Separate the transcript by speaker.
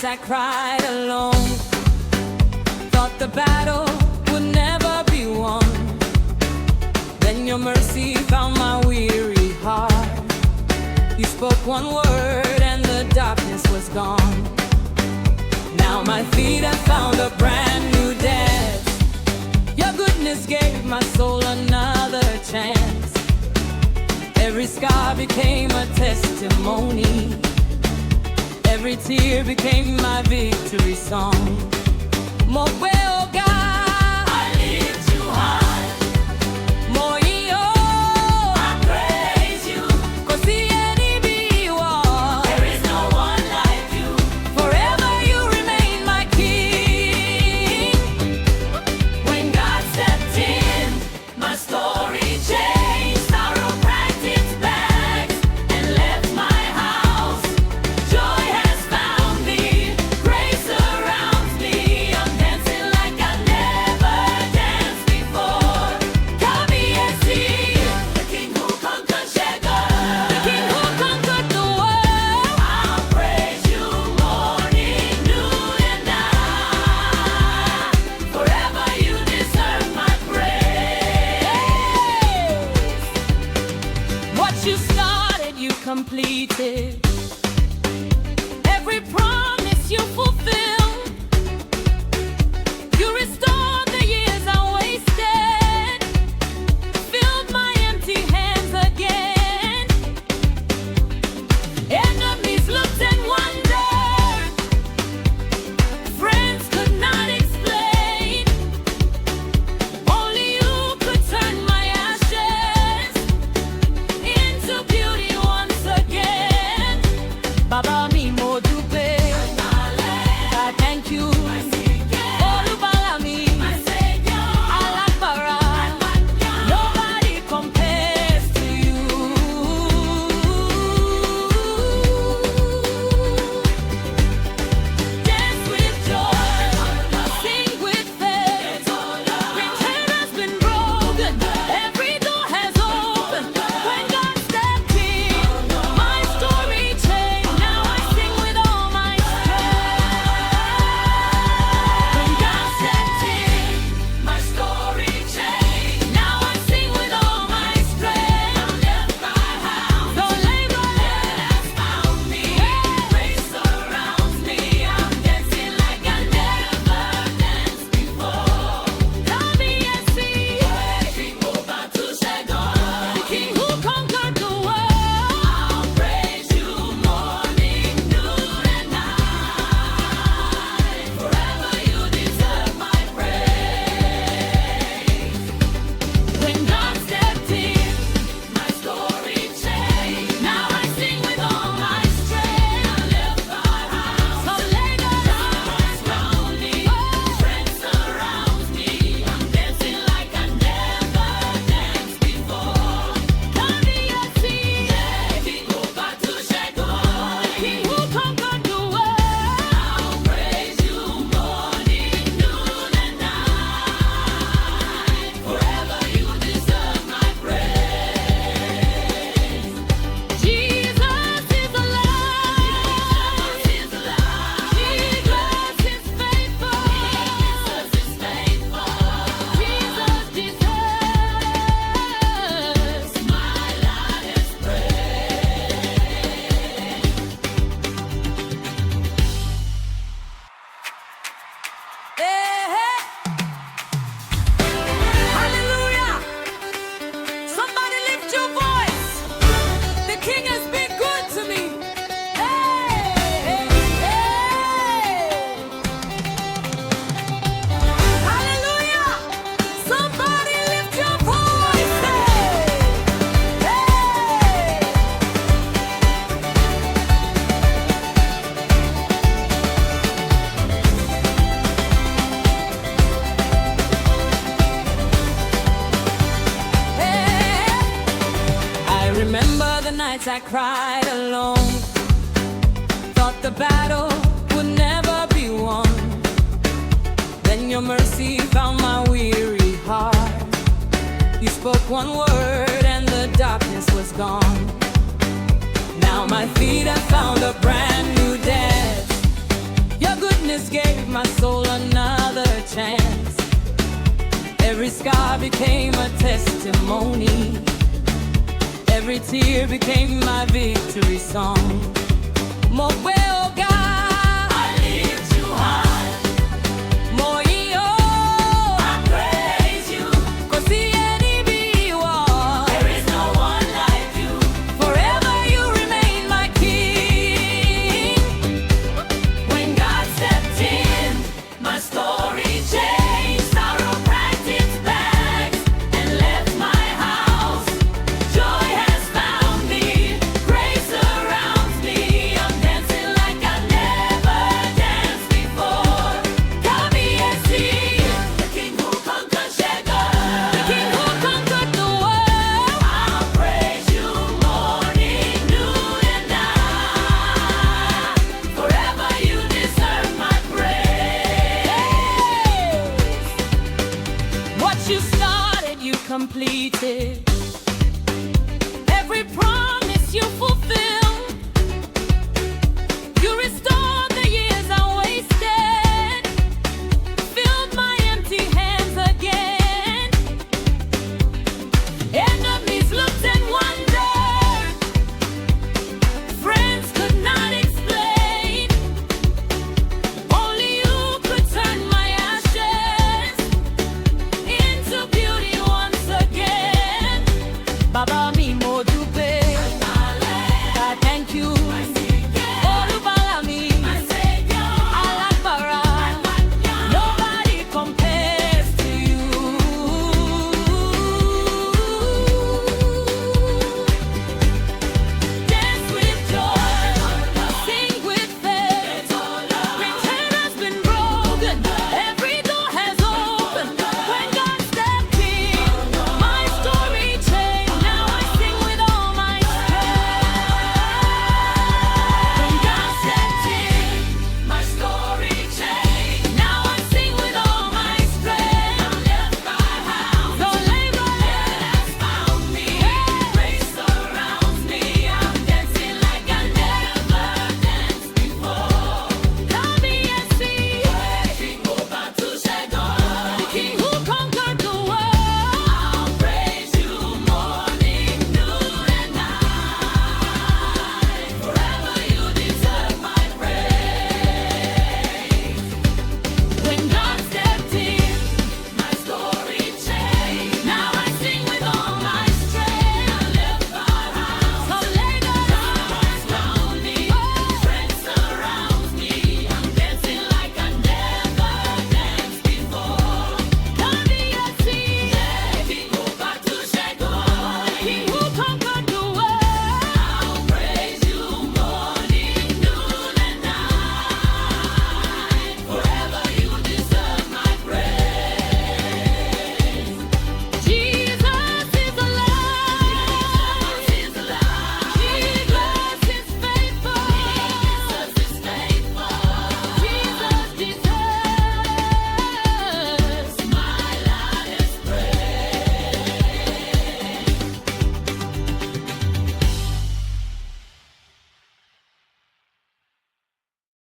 Speaker 1: nights I cried alone, thought the battle would never be won. Then your mercy found my weary heart. You spoke one word and the darkness was gone. Now my feet have found a brand new dance. Your goodness gave my soul another chance. Every scar became a testimony. Every tear became my victory song. Mo pe o ga, I lift you high. Mo iyo, I praise you. 'Cause the enemy was. There is no one like you. Forever you remain my king. When God stepped in, my story changed. Sorrow packed its bags and left my house. Joy has found me, grace surrounds me. I'm dancing like I never danced before. Come and see the King who conquered Shagon, the King who conquered the world. I'll praise you morning, noon, and night. Forever you deserve my praise. What you started, you completed. Every promise you fulfilled. You restored the years I wasted, filled my empty hands again. Enemies looked and wondered, friends could not explain. Only you could turn my ashes into beauty once again. Baba mi mo dupe, I thank you. Olubala mi, Alakbara, nobody compares to you. Dance with joy, sing with faith. When chain has been broken, every door has opened. When God stepped in, my story changed. Now I sing with all my strength. When God stepped in, my story changed. Now I sing with all my strength. I left my house. The labor has found me. Grace surrounds me. I'm dancing like I never danced before. Come and see the King who conquered to Shagon, the King who conquered the world. I'll praise you morning, noon, and night. Forever you deserve my praise. When God stepped in, my story changed. Now I sing with all my strength. I left my house. So Lagos has found me. Friends surround me. I'm dancing like I never danced before. Come and see the King who conquered to Shagon, the King who conquered the world. I'll praise you morning, noon, and night. Forever you deserve my praise. Jesus is alive. Jesus is alive. Jesus is faithful. Jesus is faithful. Jesus deserves my loudest praise. Hallelujah! Somebody lift your voice. The King has been good to me. Hallelujah! Somebody lift your voice. I remember the nights I cried alone, thought the battle would never be won. Then your mercy found my weary heart. You spoke one word and the darkness was gone. Now my feet have found a brand new dance. bruise gave my soul another chance. Every scar became a testimony. Every tear became my victory song. More well, God, I lift you high. More I praise you. 'Cause the enemy was. There is no one like you. Forever you remain my king. When God stepped in, my story changed. Sorrow packed its bags and left my house. Joy has found me. Grace surrounds me. I'm dancing like I never danced before. Come and see the King who conquered Shagon. The King who conquered the world. I'll praise you morning, noon, and night. Forever you deserve my praise. What you started, you completed. Every promise you fulfilled.